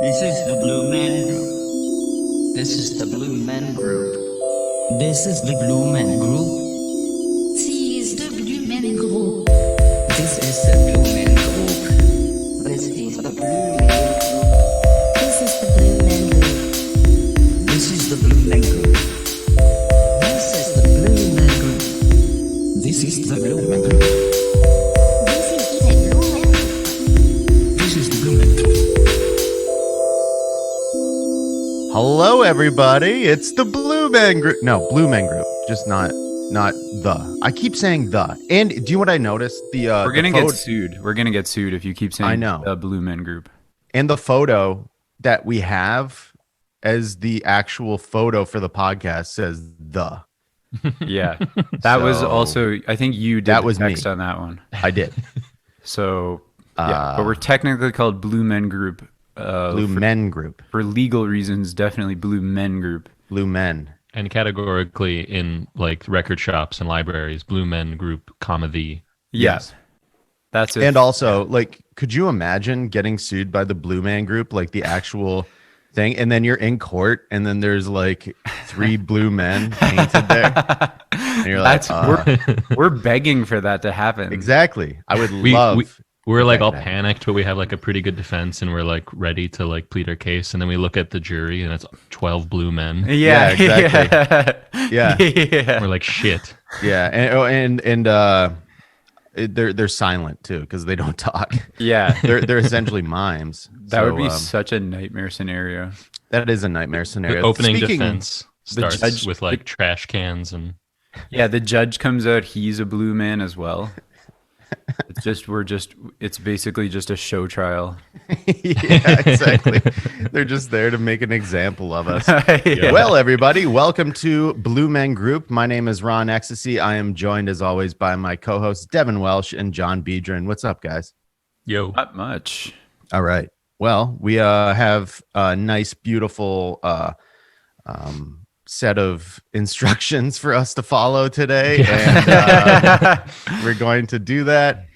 This is the Blue Man Group. This is the Blue Man Group. This is the Blue Man Group. This is the Blue Man Group. This is the Blue Man Group. This is the Blue Man Group. This is the Blue Man Group. This is the Blue Man Group. This is the Blue Man Group. This is the Blue Man Group. This is the Blue Man Group. This is the Blue Man Group. Hello, everybody. It's the Blue Man Group. No, Blue Man Group. Just not the. I keep saying the. And do you know what I noticed? We're gonna get sued. We're gonna get sued if you keep saying I know. the Blue Men Group. And the photo that we have as the actual photo for the podcast says the. Yeah, that was So, also. I think you did that the was me. text on that one. I did. So yeah, but we're technically called Blue Men Group. Blue Men Group. For legal reasons, definitely Blue Men Group. Blue Men. And categorically in like record shops and libraries, Blue Men Group, comma the. Yes, that's it. And also, like, could you imagine getting sued by the Blue Man Group, like the actual thing, and then you're in court, and then there's like 3 blue men painted there, and you're like, we're begging for that to happen. exactly. I would love. We're like all that. panicked, but we have like a pretty good defense, and we're like ready to like plead our case. And then we look at the jury, and it's 12 blue men. Yeah, exactly. Yeah. yeah. We're like shit. Yeah, and they're silent too because they don't talk. Yeah. They're essentially mimes. That would be So, such a nightmare scenario. that is a nightmare scenario. The opening Speaking- defense starts judge- with like trash cans and Yeah, the judge comes out. He's a blue man as well. It's basically just a show trial. Yeah, exactly. They're just there to make an example of us. Yeah. Well, everybody, welcome to Blue Men Group. My name is Ron Ecstasy. I am joined, as always, by my co-hosts Devin Welsh and John Biedron. What's up, guys? yo. Not much. All right. Well, we have a nice, beautiful set of instructions for us to follow today, and we're going to do that.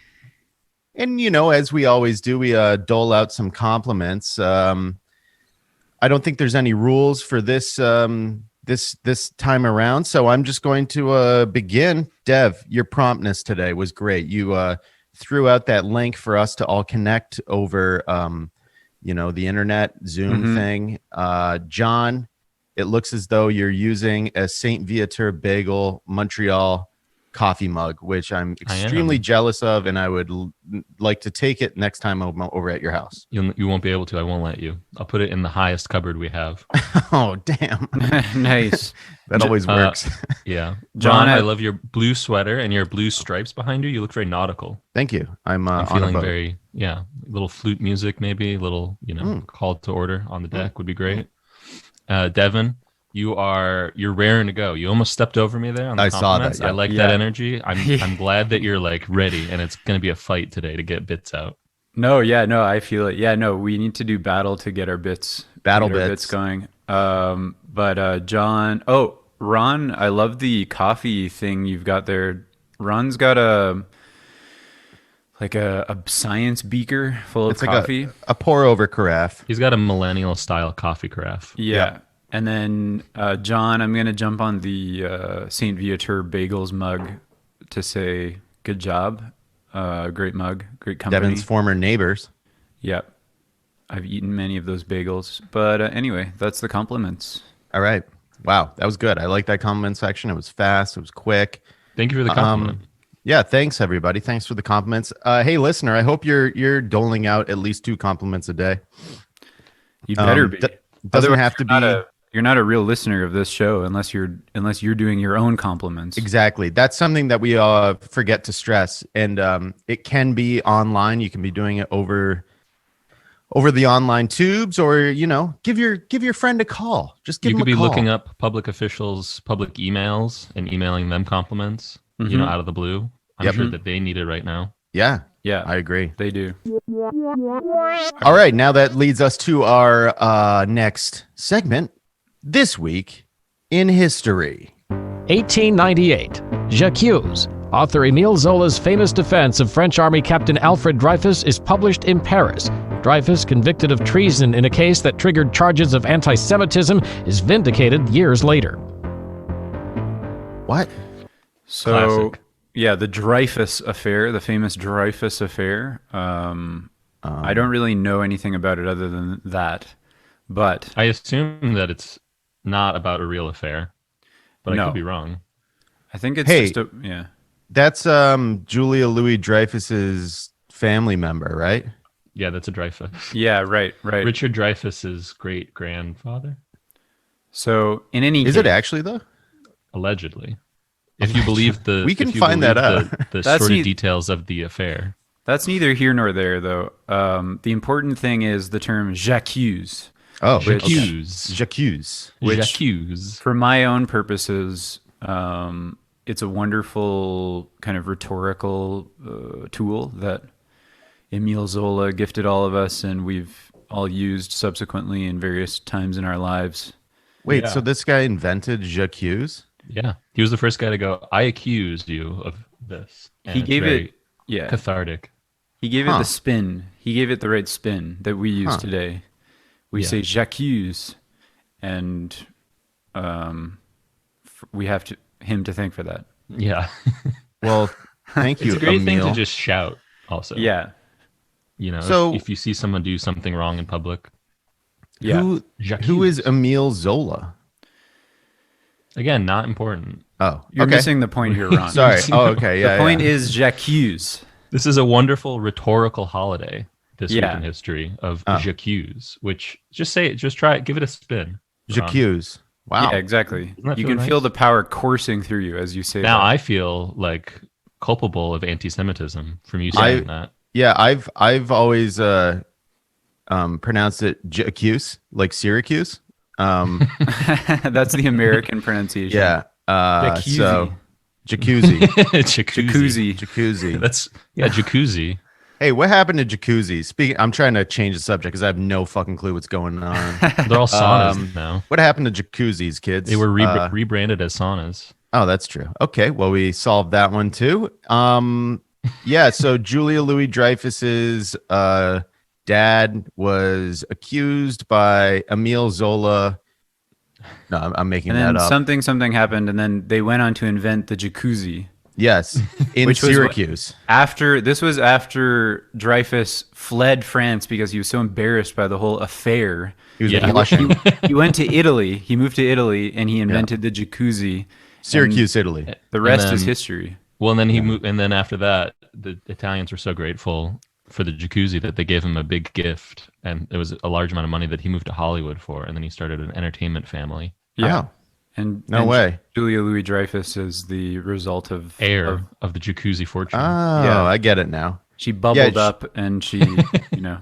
And as we always do, we dole out some compliments. I don't think there's any rules for this this time around, so I'm just going to begin. Dev, your promptness today was great. You threw out that link for us to all connect over the internet Zoom thing. John, it looks as though you're using a Saint Viateur Bagel Montreal coffee mug, which I'm extremely jealous of, and I would like to take it next time I'm over at your house. You won't be able to. I won't let you. I'll put it in the highest cupboard we have. Oh, damn. Nice. That always works. Yeah. John, John, I love your blue sweater and your blue stripes behind you. You look very nautical. Thank you. I'm I'm on a feeling boat. very, little flute music, maybe a little, call to order on the deck would be great. Devin, you're raring to go. You almost stepped over me there on the I saw that, compliments. yeah. I like that energy. I'm glad that you're like ready, and it's going to be a fight today to get bits out. No, I feel it. Yeah, no, we need to do battle to get our bits. Battle get our bits. going. But John, Ron, I love the coffee thing you've got there. Ron's got a science beaker full It's of like coffee. a pour over carafe. He's got a millennial style coffee carafe. Yeah. And then, John, I'm going to jump on the St. Viateur Bagels mug to say good job. Great mug, great company. Devin's former neighbors. Yep. I've eaten many of those bagels. But anyway, that's the compliments. All right. Wow, that was good. I like that compliment section. It was fast. It was quick. Thank you for the compliment. Yeah, thanks everybody. Thanks for the compliments. Hey, listener, I hope you're doling out at least 2 compliments a day. You better be. Doesn't Otherwise, have to be you're not a real listener of this show unless you're doing your own compliments. exactly. That's something that we forget to stress, and it can be online. You can be doing it over the online tubes, or give your friend a call. Just give You him could a be call. looking up public officials' public emails and emailing them compliments, out of the blue. I'm Yep. sure that they need it right now. Yeah, Yeah, I agree. they do. All right, now that leads us to our next segment. This week in history. 1898. Jacuzzi, Arthur Émile Zola's famous defense of French Army Captain Alfred Dreyfus, is published in Paris. Dreyfus, convicted of treason in a case that triggered charges of anti-Semitism, is vindicated years later. What? So, Classic. yeah, the Dreyfus affair, the famous Dreyfus affair. I don't really know anything about it other than that, but I assume that it's not about a real affair, but I No. could be wrong. I think it's Hey. just a, yeah. That's Julia Louis Dreyfus's family member, right? Yeah, that's a Dreyfus. Yeah, right. Richard Dreyfus's great grandfather, So in any Is case, it actually though? allegedly. If you believe the, We can if you find that believe out. The That's sordid neat. details of the affair. that's neither here nor there, though. The important thing is the term j'accuse. Oh, Jacuzzi. Jacuzzi. Which- Jacuzzi. For my own purposes, it's a wonderful kind of rhetorical tool that Emile Zola gifted all of us, and we've all used subsequently in various times in our lives. Wait, Yeah. so this guy invented Jacuzzi? Yeah, he was the first guy to go, I accuse you of this. And He it's gave very it, yeah, cathartic. he gave it Huh. the spin. He gave it the right spin that we use Huh. today. We Yeah. say j'accuse, and we have him to thank for that. Yeah. Well, thank you, It's a great thing Emile. to just shout also. Yeah, You know, So- if you see someone do something wrong in public. yeah. Who Jacuzzi. is Emile Zola? Again, not important. Oh, You're okay. missing the point here, Ron. Sorry. Oh, okay. Yeah. The point yeah. is j'accuse. This is a wonderful rhetorical holiday this week Yeah. in history of Oh. Jacuzzi, which just say it, just try it, give it a spin. Jacuzzi. Wow. Yeah, exactly. Doesn't that You feel can feel nice? the power coursing through you as you say Now that. I feel like culpable of anti-Semitism from you I- saying that. Yeah, I've always pronounced it Jacuzzi, like Syracuse. That's the American pronunciation. Yeah. Jacuzzi. So jacuzzi. Jacuzzi. Jacuzzi. That's jacuzzi. Hey, what happened to jacuzzi? Speaking, I'm trying to change the subject because I have no fucking clue what's going on. They're all saunas now. What happened to jacuzzis, kids? They were rebranded as saunas. Oh, that's true. Okay, well, we solved that one too. Yeah, so Julia Louis Dreyfus's dad was accused by Emile Zola. No, I'm making And then that up. something happened, and then they went on to invent the jacuzzi. Yes, in Which was what- Syracuse. This was after Dreyfus fled France because he was so embarrassed by the whole affair. He was Yeah. blushing. He went to Italy. He moved to Italy, and he invented the jacuzzi. Syracuse, Italy. The rest And is then- history. Well, and then he moved, and then after that, the Italians were so grateful for the jacuzzi that they gave him a big gift, and it was a large amount of money that he moved to Hollywood for, and then he started an entertainment family. Yeah. Oh, And No way. Julia Louis Dreyfus is the result of Heir of the jacuzzi fortune. oh, I get it now. She bubbled Yeah, up, and she, you know,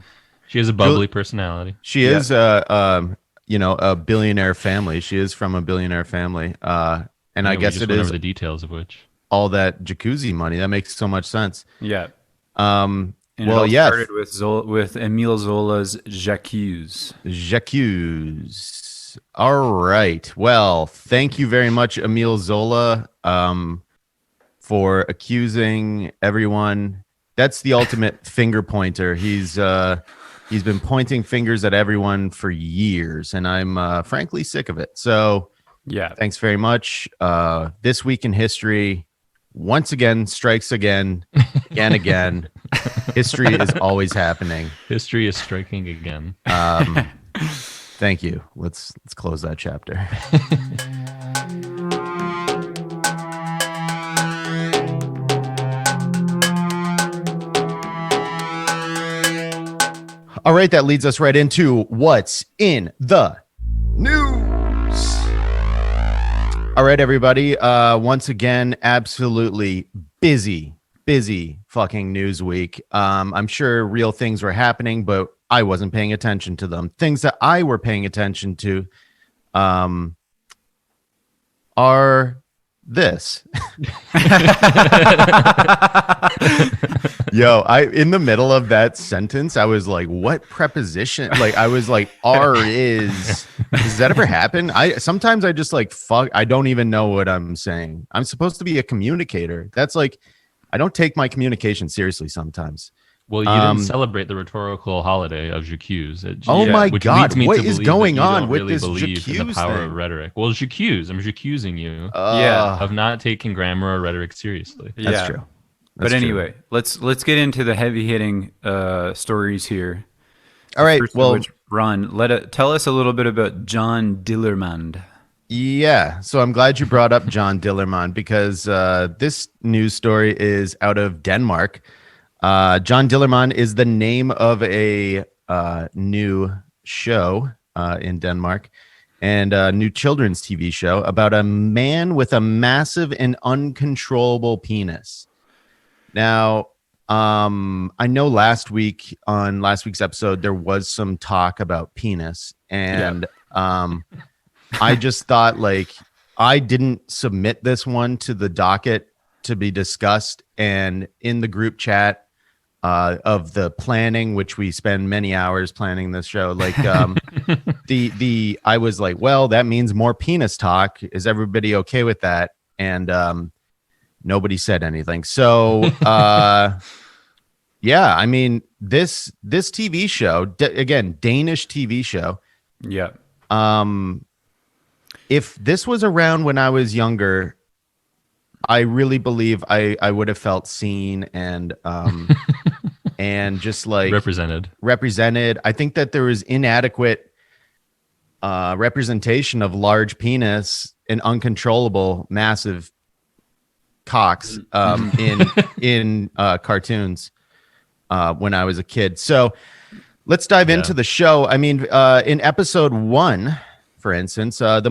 She has a bubbly personality. She is, a billionaire family. She is from a billionaire family. And I We guess just it went is over the details of which. all that jacuzzi money. That makes so much sense. yeah. Um, And well, it all yes, started with Emile Zola's Jacques. Jacuzzi. All right. Well, thank you very much, Emile Zola, for accusing everyone. That's the ultimate finger pointer. He's been pointing fingers at everyone for years, and I'm frankly sick of it. So Yeah. thanks very much. This week in history, once again, strikes again, again. History is always happening. History is striking again. Thank you. Let's close that chapter. All right, that leads us right into what's in the news. All right, everybody. Once again, absolutely busy fucking news week. I'm sure real things were happening, but I wasn't paying attention to them. Things that I were paying attention to are this. Yo, in the middle of that sentence, I was like, what preposition? Like, I was like, R is. Does that ever happen? Sometimes I just like, fuck, I don't even know what I'm saying. I'm supposed to be a communicator. That's like, I don't take my communication seriously sometimes. Well, you didn't celebrate the rhetorical holiday of jacuzzi. Oh my which God, leads me what to is believe going that you on don't with really this believe in the jacuzzi power thing? of rhetoric. Well, jacuzzi, I'm accusing you Yeah. of not taking grammar or rhetoric seriously. That's Yeah. true. But That's true. anyway, let's get into the heavy hitting stories here. All right. First of Well, which, Ron, tell us a little bit about John Dillermand. yeah. So I'm glad you brought up John Dillermand because this news story is out of Denmark. John Dillermand is the name of a new show in Denmark and a new children's TV show about a man with a massive and uncontrollable penis. Now, I know last week's episode, there was some talk about penis, and I just thought, like, I didn't submit this one to the docket to be discussed, and in the group chat of the planning, which we spend many hours planning this show, like, I was like, well, that means more penis talk. Is everybody okay with that? And nobody said anything. So, yeah, I mean, this TV show, again, Danish TV show. Yeah. If this was around when I was younger, I really believe I would have felt seen and and just like represented. I think that there was inadequate representation of large penis and uncontrollable massive cocks in cartoons when I was a kid. So let's dive into the show. I mean, in episode 1, for instance, the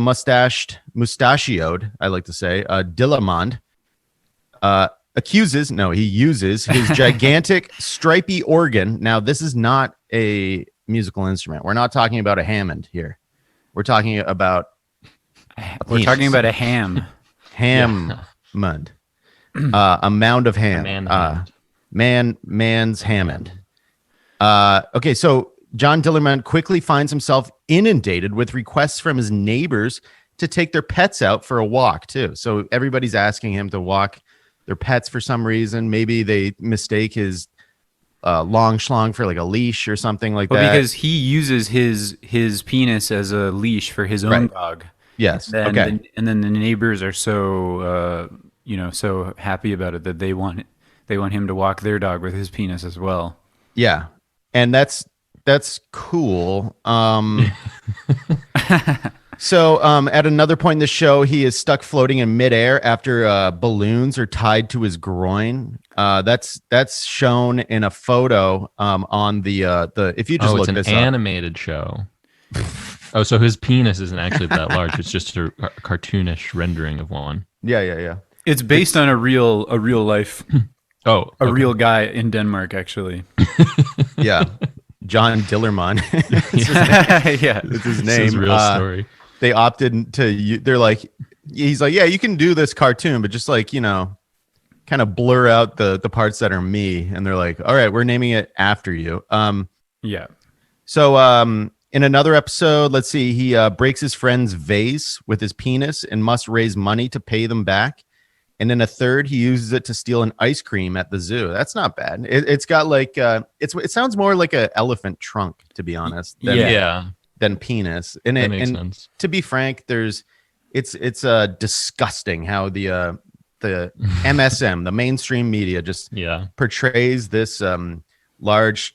mustachioed, I like to say, Dillermand, he uses his gigantic stripy organ. Now, this is not a musical instrument. We're not talking about a Hammond here. We're talking about a ham. Hammond. A mound of ham. Man's Hammond. Okay, so John Dillermand quickly finds himself inundated with requests from his neighbors to take their pets out for a walk, too. So everybody's asking him to walk their pets for some reason. Maybe they mistake his long schlong for like a leash or something like that. Because he uses his penis as a leash for his own dog. Yes. And then the neighbors are so so happy about it that they want him to walk their dog with his penis as well. Yeah. And that's cool. So at another point in the show, he is stuck floating in midair after balloons are tied to his groin. That's shown in a photo on the if you just look this up. It's an animated show. Oh, so his penis isn't actually that large. It's just a cartoonish rendering of one. Yeah. It's based on a real life. Real guy in Denmark, actually. Yeah. John Dillermand. Yeah, it's his name. It's his real story. They opted to. They're like, he's like, yeah, you can do this cartoon, but just like kind of blur out the parts that are me. And they're like, all right, we're naming it after you. Yeah. So in another episode, let's see, he breaks his friend's vase with his penis and must raise money to pay them back. And in a third, he uses it to steal an ice cream at the zoo. That's not bad. It's got like it sounds more like an elephant trunk, to be honest. Than penis. And that makes sense. To be frank, it's disgusting how the MSM, the mainstream media, just portrays this large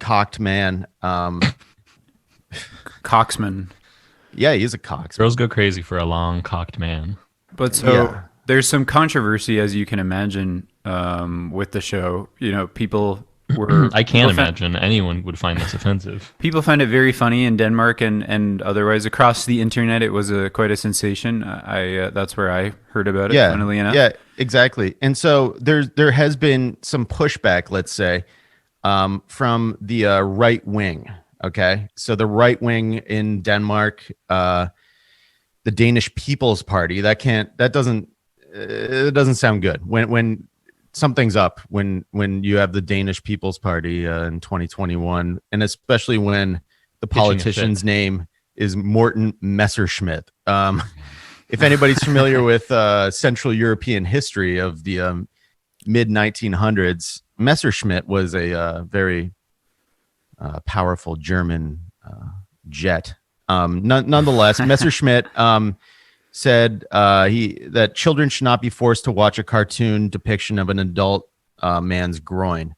cocked man. Coxman. Yeah, he's a cox. Girls go crazy for a long cocked man. But there's some controversy, as you can imagine, with the show. People were. I can't imagine anyone would find this offensive. People find it very funny in Denmark and otherwise across the internet. It was quite a sensation. That's where I heard about it. Yeah, funnily enough. Yeah, exactly. And so there has been some pushback, let's say, from the right wing. Okay, so the right wing in Denmark. The Danish People's Party, it doesn't sound good when something's up when you have the Danish People's Party in 2021, and especially when the politician's name is Morten Messerschmidt. If anybody's familiar with Central European history of the mid 1900s, Messerschmitt was a very powerful German jet. Nonetheless, Messerschmitt said that children should not be forced to watch a cartoon depiction of an adult man's groin.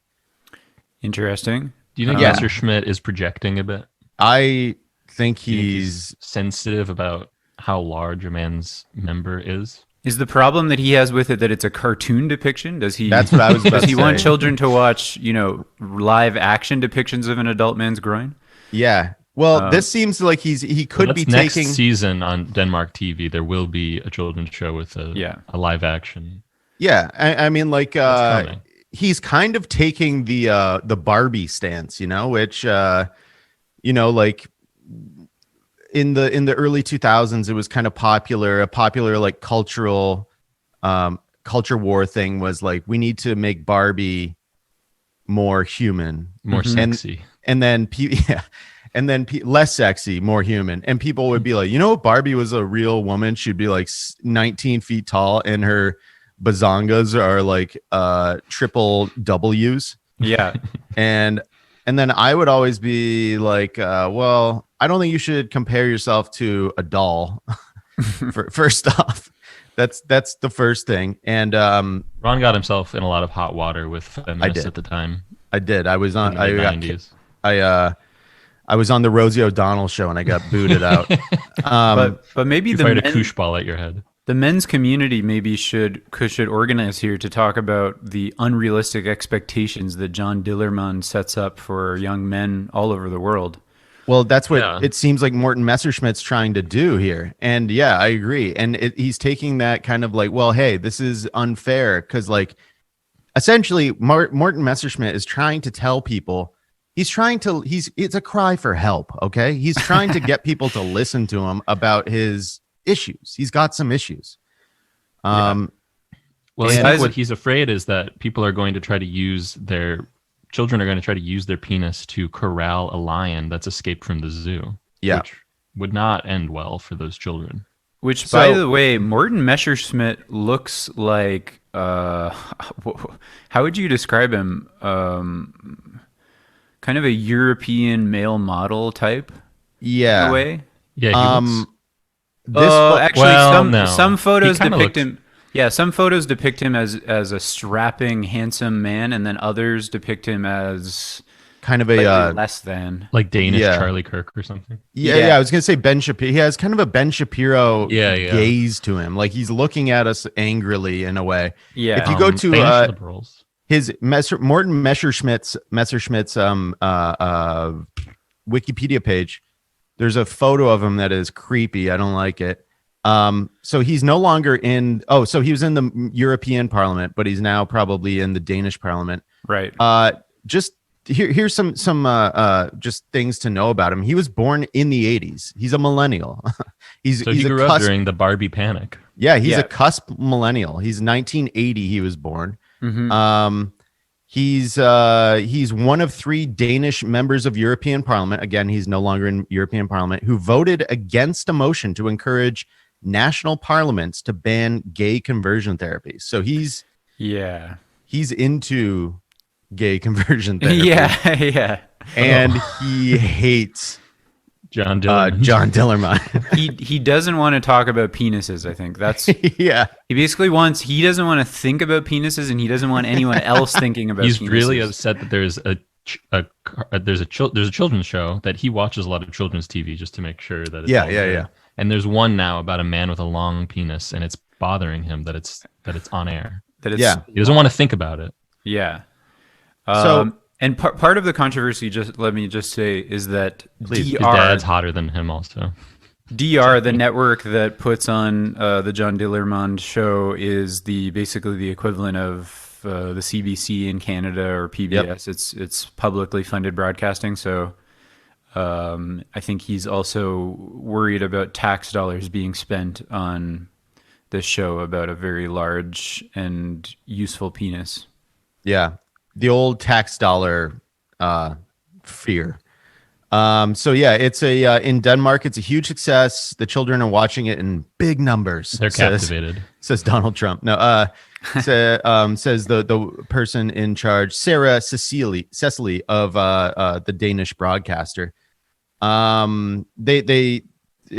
Interesting. Do you think Messerschmitt is projecting a bit? I think he's sensitive about how large a man's member is. Is the problem that he has with it that it's a cartoon depiction? Does he? That's what I was about Does to he say. want children to watch, live action depictions of an adult man's groin? Yeah. Well, this seems like he could be next taking season on Denmark TV. There will be a children's show with a live action. Yeah, I mean, like coming. he's kind of taking the Barbie stance, which like in the early 2000s, it was kind of a popular like culture war thing was like, we need to make Barbie more human, more sexy, and then less sexy, more human. And people would be like, if Barbie was a real woman, she'd be like 19 feet tall and her bazongas are like triple W's. Yeah. And then I would always be like, well, I don't think you should compare yourself to a doll. First off, that's the first thing. And Ron got himself in a lot of hot water with feminists at the time. I did. I was on. In the 90s. I was on the Rosie O'Donnell show and I got booted out. But maybe You fired a koosh ball at your head. The men's community maybe should organize here to talk about the unrealistic expectations that John Dillermand sets up for young men all over the world. Well, that's what it seems like Morten Messerschmidt's trying to do here. And yeah, I agree. And he's taking that kind of like, well, hey, this is unfair. Because like, essentially, Morten Messerschmidt is trying to tell people, it's a cry for help, okay? He's trying to get people to listen to him about his issues. He's got some issues. Well, I think what he's afraid is that people are going to try to use children are going to try to use their penis to corral a lion that's escaped from the zoo. Yeah. Which would not end well for those children. Which, by the way, Morten Messerschmidt looks like, how would you describe him? Kind of a European male model type. Yeah. In a way. Yeah. He looks... Some photos depict him. Yeah, some photos depict him as a strapping, handsome man, and then others depict him as kind of a less than like Danish Charlie Kirk or something. Yeah. I was gonna say Ben Shapiro. He has kind of a Ben Shapiro gaze to him, like he's looking at us angrily in a way. Yeah. If you go to liberals. His Morten Messerschmidt's Wikipedia page, there's a photo of him that is creepy. I don't like it. So he's no longer so he was in the European Parliament, but he's now probably in the Danish Parliament. Right. Just here's some just things to know about him. He was born in the 80s. He's a millennial. He grew up during the Barbie panic. Yeah, he's a cusp millennial. He's 1980. He was born. Mm-hmm. He's one of 3 Danish members of European Parliament. Again, he's no longer in European Parliament, who voted against a motion to encourage national parliaments to ban gay conversion therapy. So he's into gay conversion therapy. Yeah. And he hates John Dillermand. John Dillermand. He doesn't want to talk about penises, I think. That's yeah. He basically he doesn't want to think about penises, and he doesn't want anyone else thinking about He's penises. really upset that there's a children's show that he watches a lot of children's TV just to make sure that it's all good. And there's one now about a man with a long penis, and it's bothering him that it's on air. He doesn't want to think about it. Yeah. So and part of the controversy, just let me just say, is that His dad's hotter than him also. DR, the network that puts on the John Dillermand show, is basically the equivalent of the CBC in Canada or PBS. Yep. It's publicly funded broadcasting, so I think he's also worried about tax dollars being spent on this show about a very large and useful penis. Yeah. The old tax dollar fear. So yeah, it's in Denmark. It's a huge success. The children are watching it in big numbers. They're captivated. Says Donald Trump. No, says the person in charge, Sarah Cecily of the Danish broadcaster.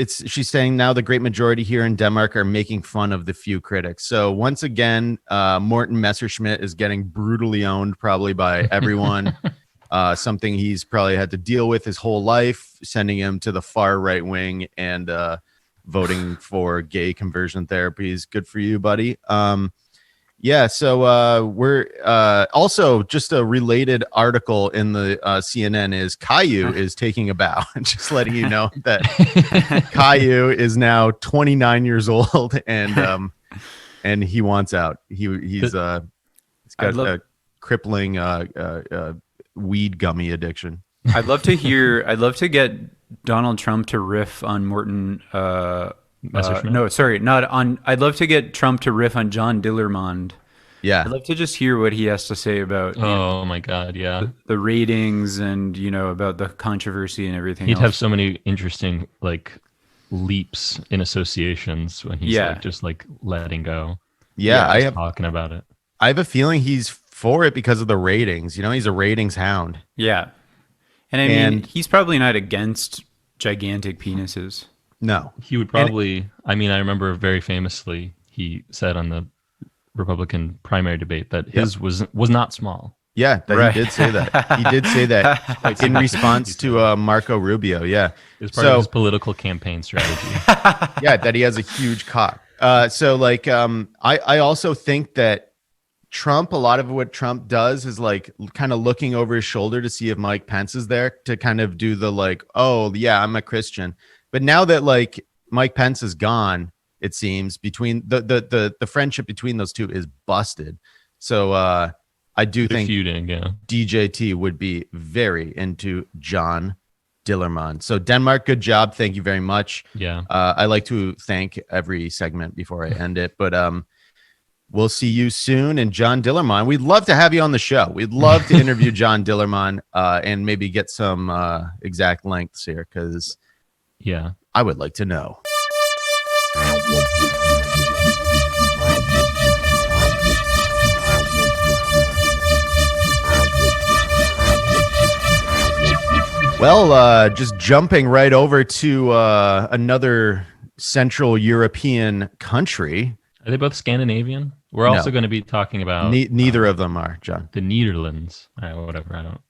She's saying now the great majority here in Denmark are making fun of the few critics. So once again, Morten Messerschmidt is getting brutally owned probably by everyone. Something he's probably had to deal with his whole life, sending him to the far right wing and voting for gay conversion therapies. Good for you, buddy. Yeah, so we're also just a related article in the CNN is Caillou is taking a bow. Just letting you know that Caillou is now 29 years old and he wants out. He's got a crippling weed gummy addiction. I'd love to get Donald Trump to riff on Morton. No, sorry, not on. I'd love to get Trump to riff on John Dillermond. Yeah, I'd love to just hear what he has to say about. My God, yeah, the ratings and about the controversy and everything. He'd have so many interesting leaps in associations when he's just letting go. Yeah, I have talking about it. I have a feeling he's for it because of the ratings. He's a ratings hound. Yeah, and I mean he's probably not against gigantic penises. No, he would probably. I remember very famously he said on the Republican primary debate that his was not small. Yeah, he did say that. He did say that in response to Marco Rubio. Yeah, it was part of his political campaign strategy. Yeah, that he has a huge cock. I also think that Trump, a lot of what Trump does is kind of looking over his shoulder to see if Mike Pence is there to kind of do the oh yeah, I'm a Christian. But now that Mike Pence is gone, it seems between the friendship between those two is busted. So I do think feuding, yeah. DJT would be very into John Dillermand. So Denmark, good job. Thank you very much. Yeah. I like to thank every segment before I end it, but we'll see you soon. And John Dillermand, we'd love to have you on the show. We'd love to interview John Dillermand and maybe get some exact lengths here because I would like to know. Well, just jumping right over to another Central European country. Are they both Scandinavian? We're also going to be talking about... neither of them are, John. The Netherlands. All right, whatever. I don't...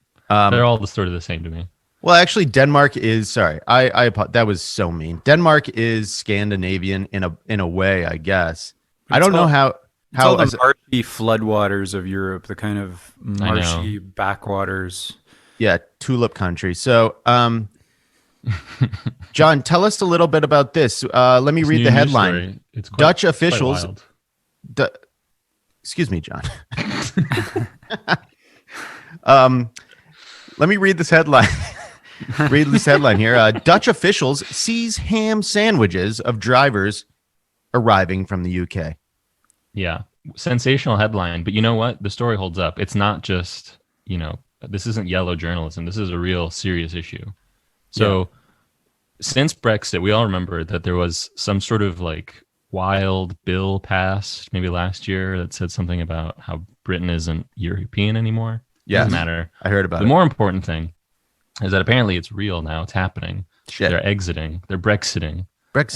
they're all sort of the same to me. Well, actually, Denmark is... Sorry, that was so mean. Denmark is Scandinavian in a way, I guess. I don't know how... It's all the marshy floodwaters of Europe, the kind of marshy backwaters... Yeah, tulip country. So, John, tell us a little bit about this. Let me read the headline. It's Dutch officials. Excuse me, John. Let me read this headline. Read this headline here. Dutch officials seize ham sandwiches of drivers arriving from the UK. Yeah, sensational headline. But you know what? The story holds up. It's not just, this isn't yellow journalism. This is a real serious issue. So since Brexit, we all remember that there was some sort of wild bill passed maybe last year that said something about how Britain isn't European anymore. Yeah. Doesn't matter. I heard about it. The more important thing is that apparently it's real now. It's happening. Shit. They're exiting. They're Brexiting.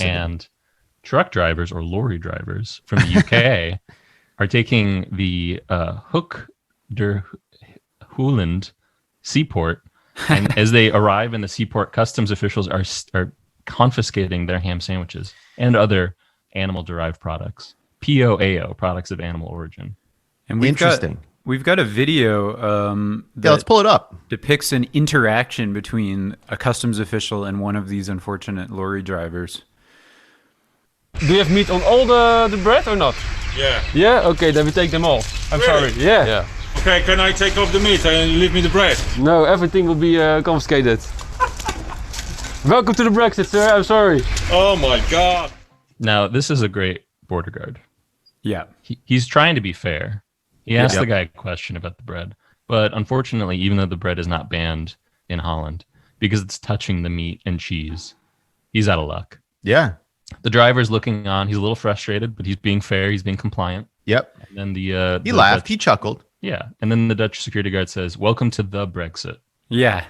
And truck drivers or lorry drivers from the UK are taking the Hoek der Holland seaport, and as they arrive in the seaport, customs officials are confiscating their ham sandwiches and other animal-derived products, POAO, products of animal origin. And we've got a video that let's pull it up. Depicts an interaction between a customs official and one of these unfortunate lorry drivers. Do you have meat on all the bread or not? Yeah. Yeah? Okay, then we take them all. I'm sorry. Yeah. Okay, can I take off the meat and leave me the bread? No, everything will be confiscated. Welcome to the Brexit, sir. I'm sorry. Oh my God. Now, this is a great border guard. Yeah. He's trying to be fair. He asked the guy a question about the bread. But unfortunately, even though the bread is not banned in Holland, because it's touching the meat and cheese. He's out of luck. Yeah. The driver's looking on. He's a little frustrated, but he's being fair. He's being compliant. Yep. And then he laughed. He chuckled. Yeah. And then the Dutch security guard says, "Welcome to the Brexit." Yeah.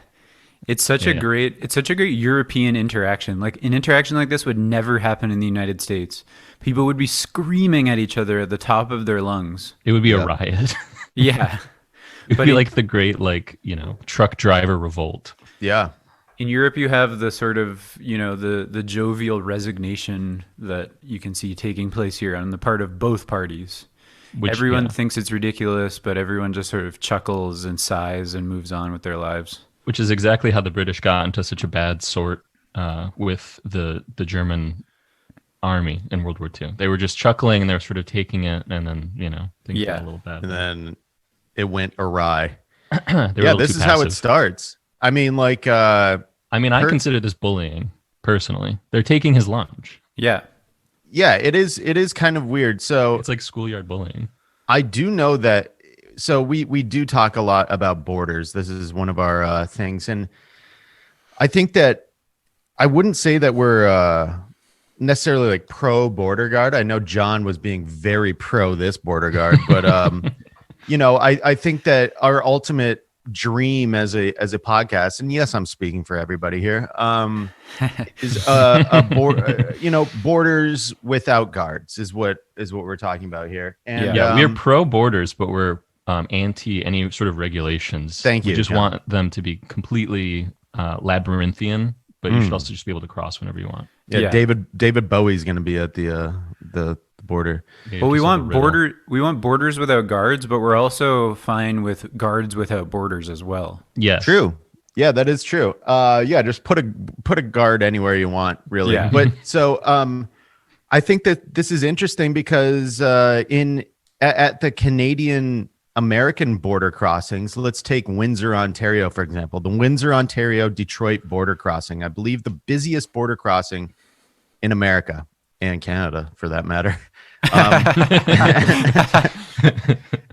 It's such a great European interaction. Like an interaction like this would never happen in the United States. People would be screaming at each other at the top of their lungs. It would be a riot. Yeah. It would be like the great, truck driver revolt. Yeah. In Europe, you have the sort of, the jovial resignation that you can see taking place here on the part of both parties. Everyone thinks it's ridiculous, but everyone just sort of chuckles and sighs and moves on with their lives. Which is exactly how the British got into such a bad sort with the German army in World War II. They were just chuckling and they were sort of taking it, and then, things got a little bad. And then it went awry. This is how it starts. I mean, I consider this bullying, personally. They're taking his lunch. Yeah. Yeah, it is kind of weird. So it's like schoolyard bullying. I do know that. So we do talk a lot about borders. This is one of our things. And I think that I wouldn't say that we're necessarily like pro border guard. I know John was being very pro this border guard, but I think that our ultimate dream as a podcast, and yes, I'm speaking for everybody here, is borders without guards is what we're talking about here. And we're pro borders, but we're anti any sort of regulations. Thank you. We just want them to be completely labyrinthian, but you should also just be able to cross whenever you want. Yeah. David Bowie's going to be at the border. Yeah, well, we want borders without guards, but we're also fine with guards without borders as well. Yes. True. Yeah, that is true. Just put a guard anywhere you want, really. Yeah. But so I think that this is interesting because at the Canadian American border crossings, let's take Windsor, Ontario, for example. The Windsor, Ontario, Detroit border crossing, I believe the busiest border crossing in America and Canada, for that matter.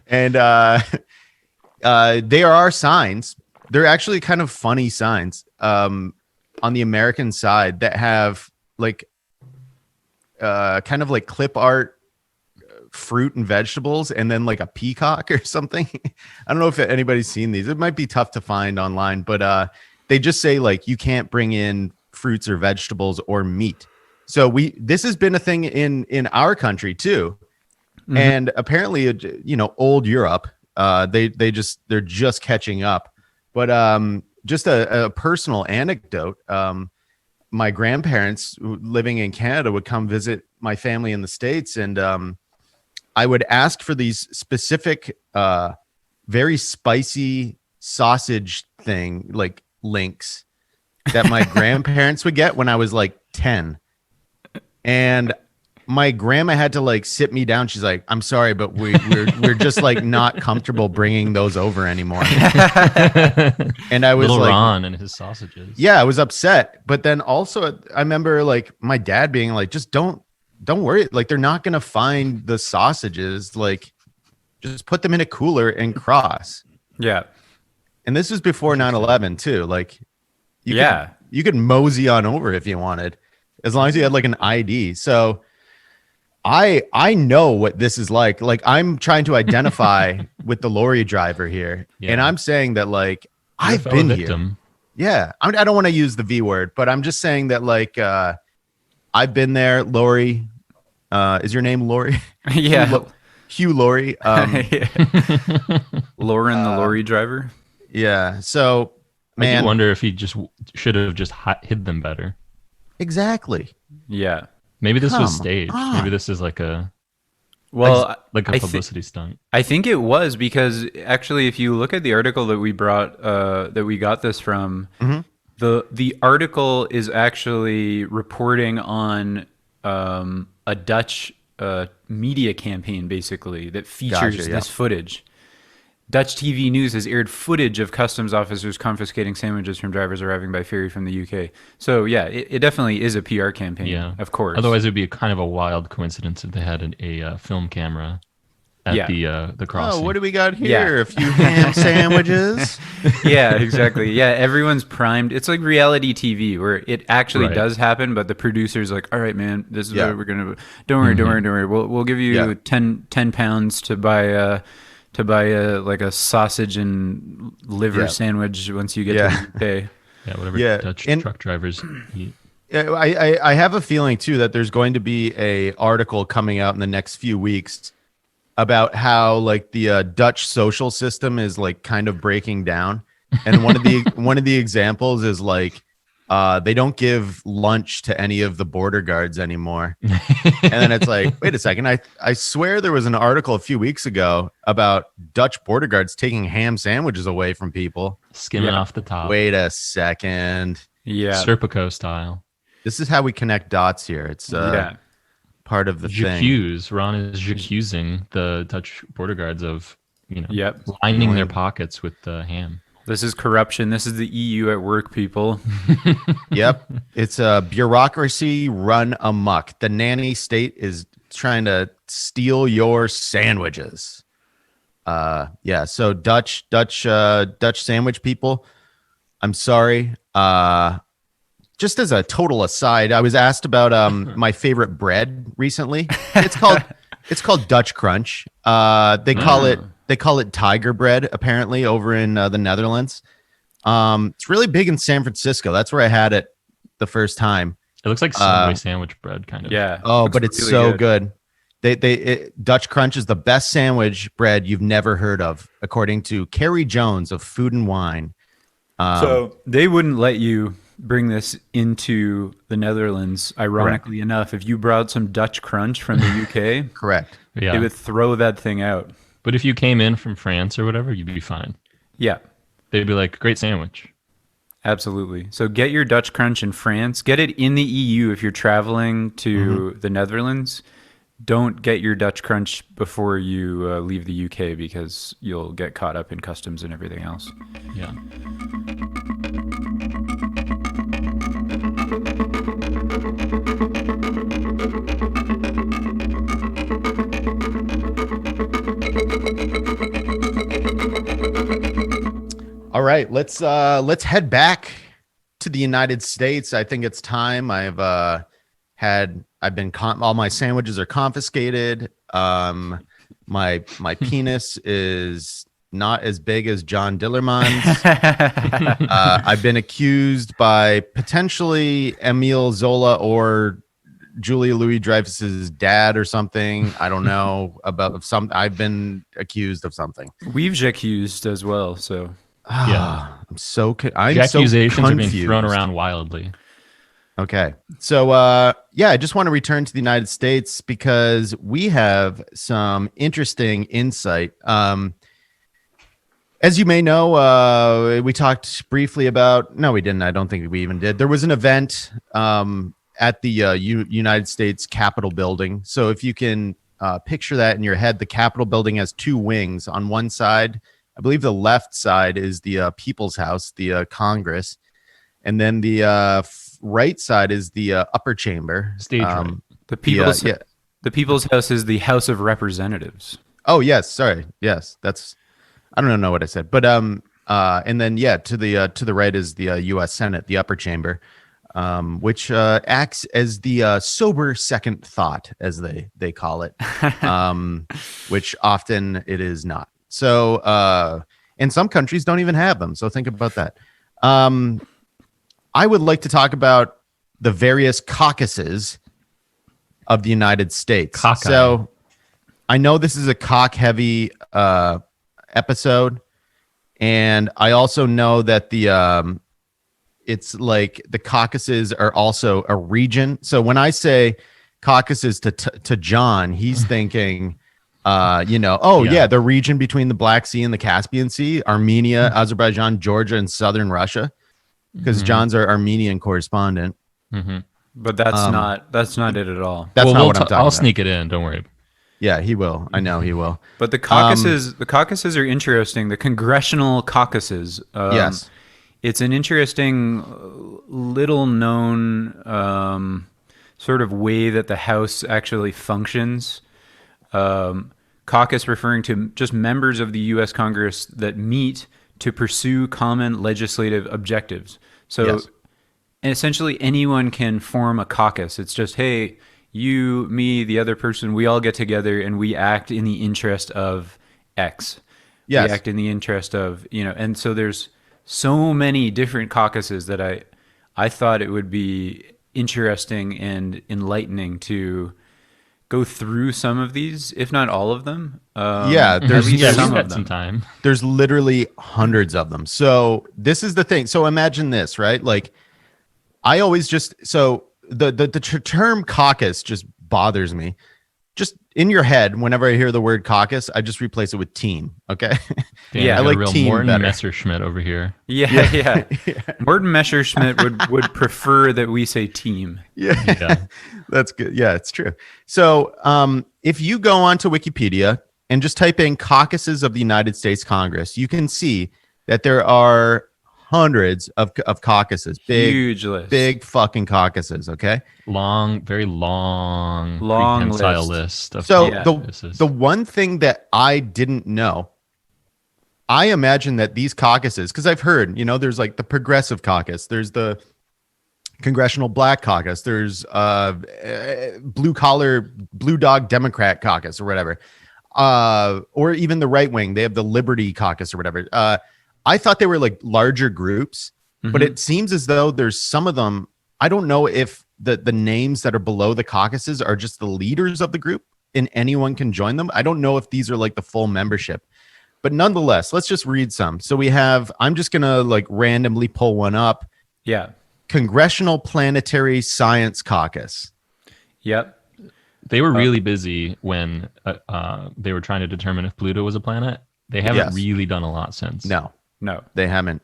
And there are signs. They're actually kind of funny signs on the American side that have kind of like clip art fruit and vegetables and then like a peacock or something. I don't know if anybody's seen these. It might be tough to find online, but they just say like you can't bring in fruits or vegetables or meat. So this has been a thing in our country too. Mm-hmm. And apparently, old Europe, they're just catching up. But just a personal anecdote. My grandparents living in Canada would come visit my family in the States, and I would ask for these specific, very spicy sausage thing, like links, that my grandparents would get when I was like 10. And my grandma had to like sit me down. She's like, "I'm sorry, but we're just like not comfortable bringing those over anymore." And I was Little like, Ron and his sausages. Yeah, I was upset. But then also, I remember like my dad being like, "Just don't worry. Like they're not gonna find the sausages. Like, just put them in a cooler and cross." Yeah. And this was before 9/11 too. Like, you could mosey on over if you wanted, as long as you had like an ID. So I know what this is like. Like I'm trying to identify with the lorry driver here, and I'm saying that like I've been here. Yeah, I don't want to use the V word, but I'm just saying that like I've been there. Lori, is your name Lori? Yeah, Hugh Lori. Lauren, the lorry driver. Yeah. So, man, I do wonder if he just should have just hid them better. Exactly. Yeah. Maybe this was staged. Maybe this is like a publicity stunt. I think it was, because actually, if you look at the article that we brought, that we got this from, mm-hmm. the article is actually reporting on a Dutch media campaign, basically, that features this footage. Dutch TV News has aired footage of customs officers confiscating sandwiches from drivers arriving by ferry from the UK. So yeah, it definitely is a PR campaign. Yeah, of course. Otherwise, it would be kind of a wild coincidence if they had a film camera at the crossing. Oh, what do we got here? Yeah. A few ham sandwiches. Yeah, exactly. Yeah, everyone's primed. It's like reality TV where it actually Right. does happen, but the producer's like, "All right, man, this is Yeah. what we're gonna. Don't worry, don't worry, don't worry. We'll give you Yeah. 10 pounds to buy like a sausage and liver Yeah. sandwich once you get Yeah. to the UK." Yeah, whatever Yeah, Dutch and- truck drivers eat. I have a feeling too that there's going to be a article coming out in the next few weeks about how like the Dutch social system is like kind of breaking down, and one of the examples is like they don't give lunch to any of the border guards anymore, and then it's like, wait a second, I swear there was an article a few weeks ago about Dutch border guards taking ham sandwiches away from people. Skimming off the top. Wait a second, Yeah. Serpico style. this is how we connect dots here. It's Yeah. part of the thing. Jacuse. Ron is jacuzing the Dutch border guards of, Yep. lining their pockets with the ham. This is corruption. This is the EU at work, people. Yep. It's a bureaucracy run amok. The nanny state is trying to steal your sandwiches. Yeah. So Dutch sandwich people, I'm sorry. Just as a total aside, I was asked about my favorite bread recently. It's called Dutch Crunch. They call it tiger bread apparently over in the Netherlands. It's really big in San Francisco. That's where I had it the first time. It looks like Subway sandwich bread, kind of. Yeah. Oh, Looks but it's really so good. Dutch Crunch is the best sandwich bread you've never heard of, according to Carrie Jones of Food and Wine. So they wouldn't let you bring this into the Netherlands, ironically enough. If you brought some Dutch Crunch from the UK, Correct. Yeah. they would throw that thing out. But if you came in from France or whatever, you'd be fine. Yeah, They'd be like, great sandwich. absolutely. So get your Dutch Crunch in France. Get it in the EU if you're traveling to the Netherlands. Don't get your Dutch Crunch before you leave the UK because you'll get caught up in customs and everything else. Yeah. All right, let's head back to the United States. I think it's time. All my sandwiches are confiscated. My penis is not as big as John Dillermann's. I've been accused by potentially Emile Zola or Julia Louis-Dreyfus's dad or something. I don't know about some. I've been accused of something. We've j'accused as well, so Yeah. I'm so Accusations are being confused. thrown around wildly. Okay. So, I just want to return to the United States because we have some interesting insight. As you may know, we talked briefly about, no, we didn't. I don't think we even did. There was an event at the United States Capitol building. So if you can picture that in your head, the Capitol building has two wings. On one side, I believe the left side is the People's House, the Congress. And then the right side is the upper chamber. Stage right. the people's yeah. the People's House is the House of Representatives. Oh, yes. Sorry. Yes. I don't know what I said, but and then to the right is the U.S. Senate, the upper chamber, which acts as the sober second thought, as they call it, which often it is not. So, and some countries don't even have them. So think about that. I would like to talk about the various caucuses of the United States. Cockeye. So I know this is a cock-heavy episode, and I also know that the it's like the Caucasus are also a region. So when I say Caucasus to John, he's thinking the region between the Black Sea and the Caspian Sea, Armenia, Azerbaijan, Georgia, and southern Russia, because John's our Armenian correspondent. But that's not it at all. That's not what I'm talking I'll about. sneak it in. Don't worry. Yeah, he will. I know he will. But the caucuses are interesting. The congressional caucuses. Yes. It's an interesting, little known sort of way that the House actually functions. caucus referring to just members of the U.S. Congress that meet to pursue common legislative objectives. So Yes. essentially anyone can form a caucus. It's just, hey, you, me, the other person, we all get together and we act in the interest of X. Yes. We act in the interest of, and so there's so many different caucuses that I thought it would be interesting and enlightening to go through some of these, if not all of them. Yeah, at there's- least Yeah, some we've of got some them. time. There's literally hundreds of them. So this is the thing. So imagine this, right? Like I always the term caucus just bothers me. Just in your head, whenever I hear the word caucus, I just replace it with team. Okay. Dan, Yeah, got I like a real team Morton better. Messerschmitt over here. Yeah. Morton Messerschmitt would prefer that we say team. Yeah. That's good. Yeah, it's true. So if you go onto Wikipedia and just type in caucuses of the United States Congress, you can see that there are hundreds of caucuses. Huge list. Big fucking caucuses. Okay. Very long list. prehensile list of So caucuses. the one thing that I didn't know, I imagine that these caucuses, because I've heard, there's like the Progressive Caucus, there's the Congressional Black Caucus, there's blue dog Democrat Caucus or whatever, or even the right wing, they have the Liberty Caucus or whatever. I thought they were like larger groups, but it seems as though there's some of them. I don't know if the names that are below the caucuses are just the leaders of the group and anyone can join them. I don't know if these are like the full membership, but nonetheless, let's just read some. So we have, I'm just going to like randomly pull one up. Yeah. Congressional Planetary Science Caucus. Yep. They were really busy when they were trying to determine if Pluto was a planet. They haven't really done a lot since. No, No. they haven't.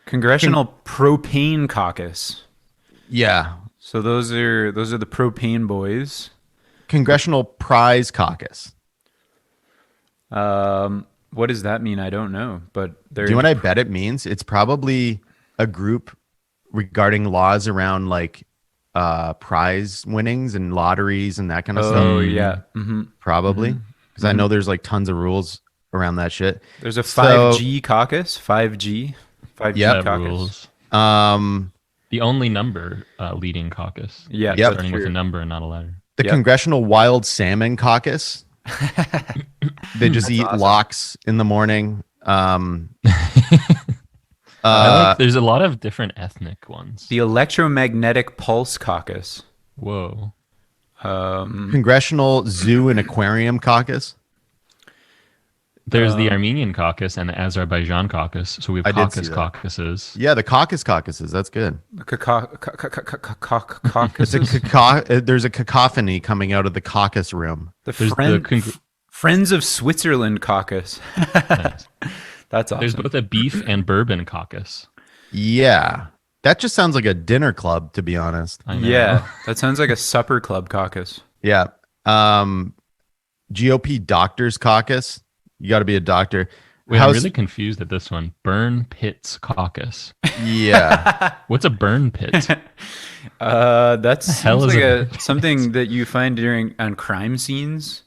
Congressional Propane Caucus. Yeah. So those are the propane boys. Congressional Prize Caucus. What does that mean? I don't know, but Do you know what I bet it means? It's probably a group regarding laws around like prize winnings and lotteries and that kind of stuff. Oh yeah. Probably. Because I know there's like tons of rules around that shit. There's a 5G caucus. 5G Yep. caucus. The only number leading caucus. Yeah. Yep. Starting with a number and not a letter. The Yep. Congressional Wild Salmon Caucus. They just eat lox in the morning. There's a lot of different ethnic ones. The Electromagnetic Pulse Caucus. Whoa. Congressional Zoo and Aquarium Caucus. There's the Armenian caucus and the Azerbaijan caucus. So we I have did see caucus that. caucuses. Yeah, the caucuses. That's good. The caucus. There's a cacophony coming out of the caucus room. The There's Friends of Switzerland Caucus. Nice. That's awesome. There's both a beef and bourbon caucus. Yeah. That just sounds like a dinner club, to be honest. I know. Yeah, that sounds like a supper club caucus. Yeah. GOP Doctors Caucus. You got to be a doctor. Wait, I'm How's- really confused at this one. Burn Pits Caucus. Yeah. What's a burn pit? That's hell sounds is like something that you find on crime scenes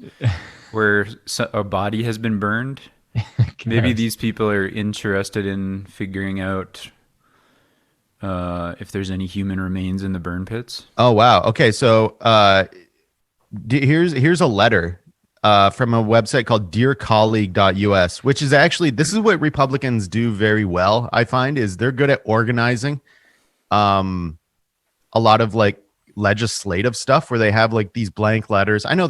where a body has been burned. Maybe Yes. these people are interested in figuring out if there's any human remains in the burn pits. Oh, wow. Okay. So here's a letter from a website called dearcolleague.us, which is actually, this is what Republicans do very well, I find, is they're good at organizing a lot of like legislative stuff where they have like these blank letters. I know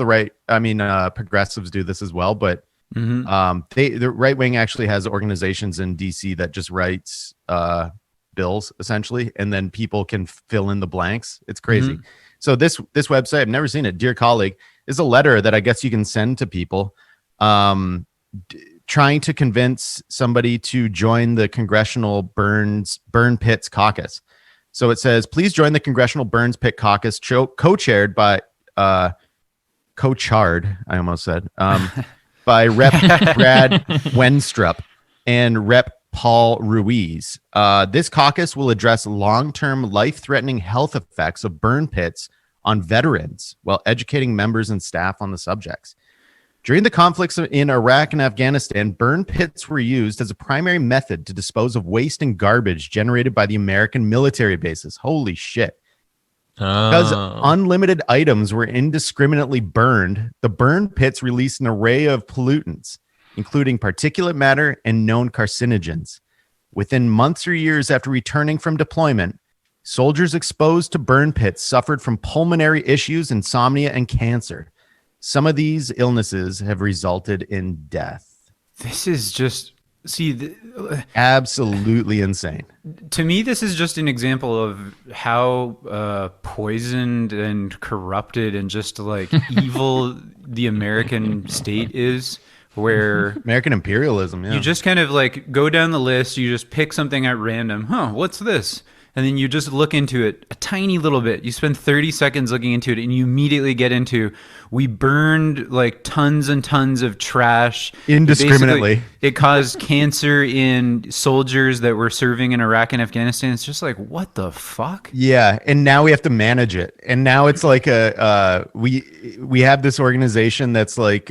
progressives do this as well, but the right wing actually has organizations in DC that just writes bills essentially, and then people can fill in the blanks. It's crazy. So this website, I've never seen it, Dear Colleague, is a letter that I guess you can send to people trying to convince somebody to join the Congressional Burn Pits Caucus. So it says, please join the Congressional Burns Pit Caucus, co-chaired by co-charred, I almost said, by Rep. Brad Wenstrup and Rep. Paul Ruiz. This caucus will address long-term life-threatening health effects of burn pits on veterans while educating members and staff on the subjects. During the conflicts in Iraq and Afghanistan, burn pits were used as a primary method to dispose of waste and garbage generated by the American military bases. Holy shit. Because unlimited items were indiscriminately burned, the burn pits released an array of pollutants, including particulate matter and known carcinogens. Within months or years after returning from deployment, soldiers exposed to burn pits suffered from pulmonary issues, insomnia, and cancer. Some of these illnesses have resulted in death. This is just, absolutely insane. To me, this is just an example of how poisoned and corrupted and just like evil the American state is, where American imperialism, yeah. You just kind of like go down the list, you just pick something at random. What's this? And then you just look into it a tiny little bit. You spend 30 seconds looking into it and you immediately get into, we burned like tons and tons of trash. Indiscriminately. Basically, it caused cancer in soldiers that were serving in Iraq and Afghanistan. It's just like, what the fuck? Yeah. And now we have to manage it. And now it's like we have this organization that's like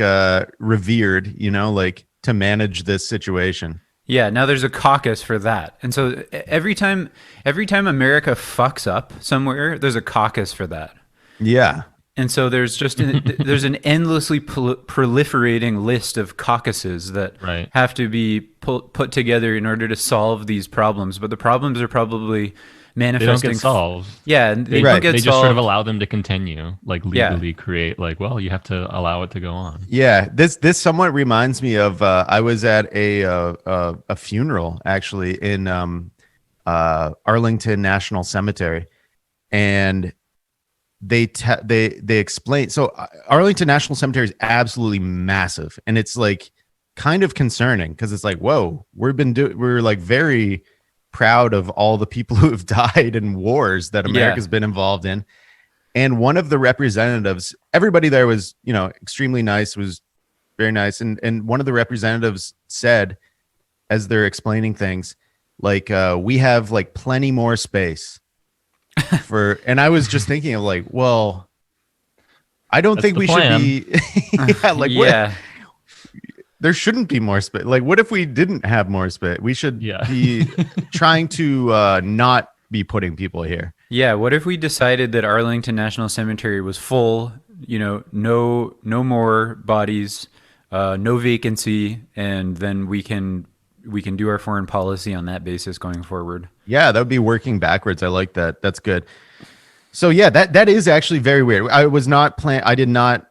revered, like to manage this situation. Yeah, now there's a caucus for that. And so every time America fucks up somewhere, there's a caucus for that. Yeah. And so there's just there's an endlessly proliferating list of caucuses that have to be put together in order to solve these problems. But the problems are probably manifesting. They don't get solved. Yeah, they don't get solved. They just sort of allow them to continue, like legally create. Like, well, you have to allow it to go on. Yeah, this somewhat reminds me of I was at a funeral actually in Arlington National Cemetery, and they explain. So Arlington National Cemetery is absolutely massive, and it's like kind of concerning because it's like, whoa, we're like very proud of all the people who have died in wars that America's been involved in. And one of the representatives, everybody there was, extremely nice, was very nice. And one of the representatives said, as they're explaining things, like, we have like plenty more space and I was just thinking of like, well, I don't think we should be, what? There shouldn't be more space. Like, what if we didn't have more space? We should be trying to not be putting people here. Yeah. What if we decided that Arlington National Cemetery was full? No more bodies, no vacancy, and then we can do our foreign policy on that basis going forward. Yeah, that would be working backwards. I like that. That's good. So yeah, that is actually very weird. I did not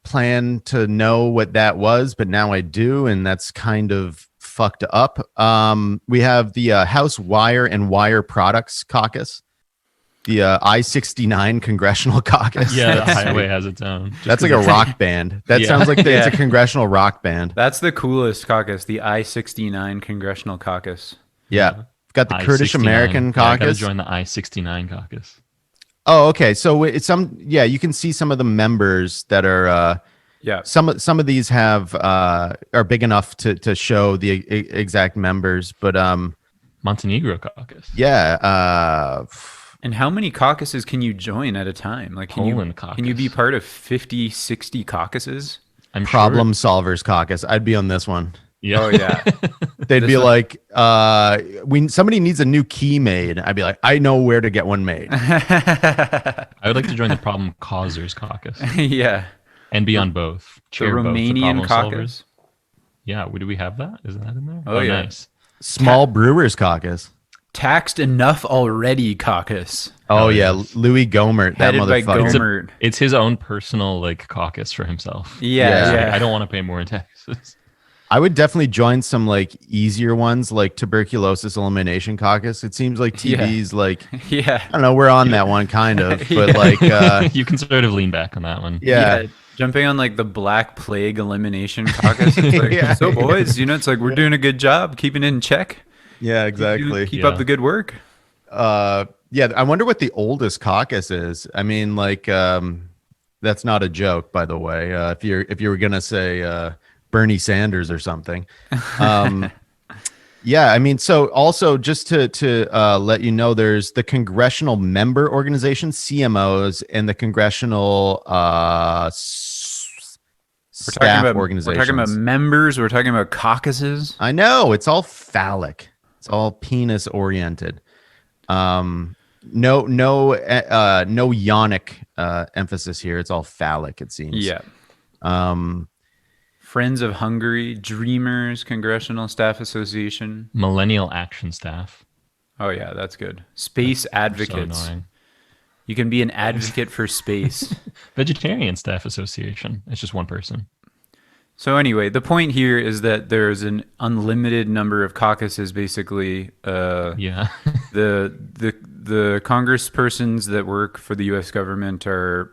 plan to know what that was, but now I do, and that's kind of fucked up. We have the House Wire and Wire Products Caucus, the I-69 Congressional Caucus. Yeah, the highway has its own. That's like a rock band. That sounds like it's a congressional rock band. That's the coolest caucus, the I-69 Congressional Caucus. Yeah. We've got the Kurdish American Caucus. I gotta join the I-69 caucus. Oh, okay. So it's you can see some of the members that are some of these have are big enough to show the exact members, but Montenegro caucus. Yeah. And how many caucuses can you join at a time? Like Poland caucus. Can you be part of 50, 60 caucuses? I'm Problem Solvers Caucus. I'd be on this one. Yeah. Oh yeah. They'd be like, somebody needs a new key made. I'd be like, I know where to get one made. I would like to join the Problem Causers Caucus. Yeah. And be on both. The Romanian caucus. Yeah. Do we have that? Isn't that in there? Oh yeah. Nice. Small Brewers Caucus. Taxed enough already caucus. Oh yeah, Louis Gohmert, that motherfucker. It's his own personal like caucus for himself. Yeah. I don't want to pay more in taxes. I would definitely join some like easier ones, like Tuberculosis Elimination Caucus. It seems like TV's like, I don't know, we're on that one kind of, but like you can sort of lean back on that one. Yeah. Jumping on like the Black Plague Elimination Caucus. It's like, so boys, it's like we're doing a good job keeping it in check. Yeah, exactly. Keep up the good work. Yeah, I wonder what the oldest caucus is. I mean, like, that's not a joke, by the way. If you were gonna say Bernie Sanders or something. Yeah, I mean, so also just to let you know, there's the Congressional Member Organization, CMOs, and the Congressional staff We're organizations. talking about members. We're talking about caucuses. I know, it's all phallic. It's all penis oriented. No yonic emphasis here. It's all phallic, it seems. Yeah. Friends of Hungary, Dreamers, Congressional Staff Association. Millennial Action Staff. Oh yeah, that's good. Space Advocates. So annoying. You can be an advocate for space. Vegetarian Staff Association. It's just one person. So anyway, the point here is that there's an unlimited number of caucuses, basically. Yeah. The congresspersons that work for the U.S. government are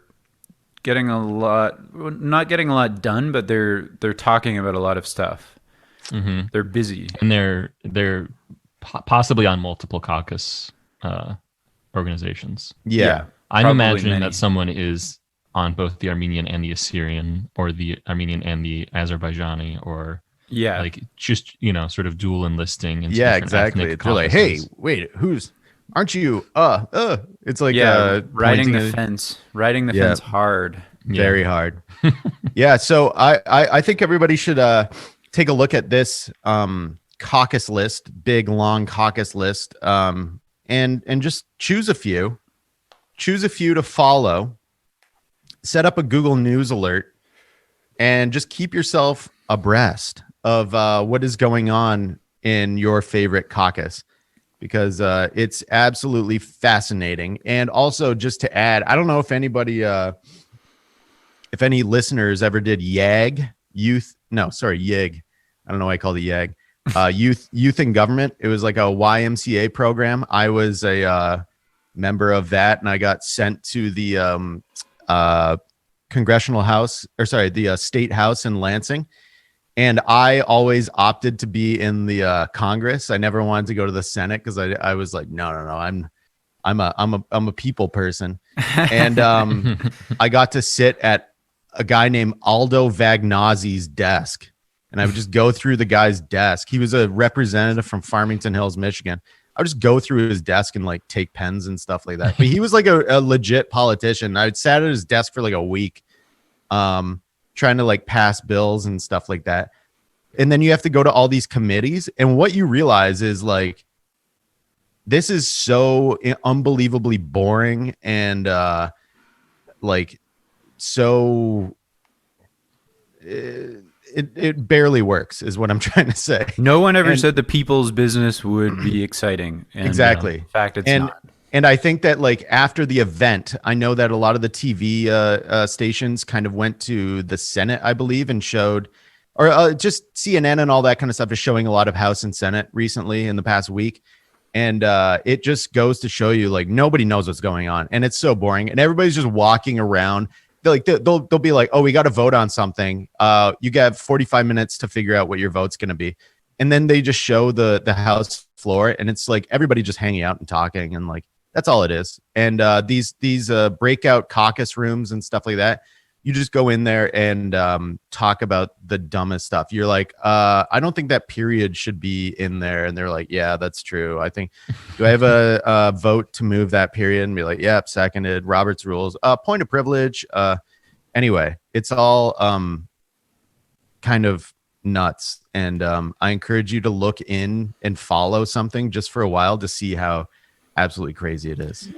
not getting a lot done, but they're talking about a lot of stuff. Mm-hmm. They're busy, And they're possibly on multiple caucus organizations. Yeah. I'm probably imagining many. that someone is on both the Armenian and the Assyrian, or the Armenian and the Azerbaijani, or Yeah. like just, sort of dual enlisting. Into Yeah, different exactly. ethnic They're like, hey, caucuses. wait, aren't you? It's like riding pointing the a- fence. Riding the Yeah. fence hard. very hard. Yeah, so I think everybody should take a look at this caucus list, big long caucus list, and just choose a few to follow. Set up a Google News alert and just keep yourself abreast of what is going on in your favorite caucus, because it's absolutely fascinating. And also, just to add, I don't know if anybody, if any listeners ever did YAG, YIG. I don't know why I called it YAG. Youth in Government. It was like a YMCA program. I was a member of that, and I got sent to the the state house in Lansing. And I always opted to be in the Congress. I never wanted to go to the Senate because I was like, no, I'm a people person. And I got to sit at a guy named Aldo Vagnazzi's desk. And I would just go through the guy's desk. He was a representative from Farmington Hills, Michigan. I would just go through his desk and like take pens and stuff like that. But he was like a legit politician. I sat at his desk for like a week, trying to like pass bills and stuff like that. And then you have to go to all these committees. And what you realize is like, this is so unbelievably boring and it barely works is what I'm trying to say. No one ever said the people's business would be exciting. And, Exactly. in fact, it's and not. and I think that like after the event, I know that a lot of the TV stations kind of went to the Senate, I believe, and showed, or just CNN and all that kind of stuff is showing a lot of House and Senate recently in the past week. And it just goes to show you like nobody knows what's going on, and it's so boring, and everybody's just walking around. They'll be like, oh, we got to vote on something. You got 45 minutes to figure out what your vote's going to be. And then they just show the House floor, and it's like everybody just hanging out and talking, and like that's all it is. And these breakout caucus rooms and stuff like that, you just go in there and talk about the dumbest stuff. You're like, I don't think that period should be in there. And they're like, yeah, that's true. I think, do I have a vote to move that period? And be like, yep, seconded. Robert's rules. Point of privilege. Anyway, it's all kind of nuts. And I encourage you to look in and follow something just for a while to see how absolutely crazy it is.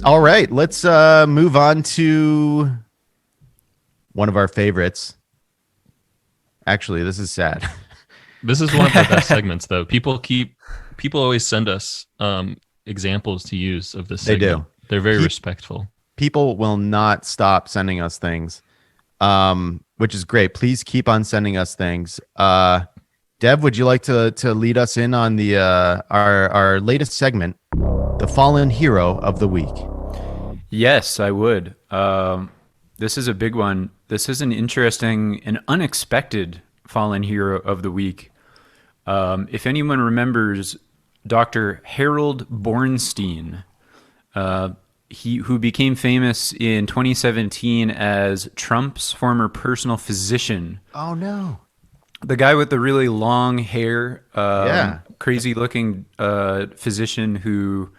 All right, let's move on to one of our favorites. Actually, this is sad. This is one of the best segments, though. People always send us examples to use of this They segment. do. They're very respectful. People will not stop sending us things, which is great. Please keep on sending us things. Dev, would you like to lead us in on the our latest segment, the Fallen Hero of the Week? Yes, I would. This is a big one. This is an interesting and unexpected fallen hero of the week. If anyone remembers Dr. Harold Bornstein, who became famous in 2017 as Trump's former personal physician. Oh, no. The guy with the really long hair, Yeah. crazy looking physician who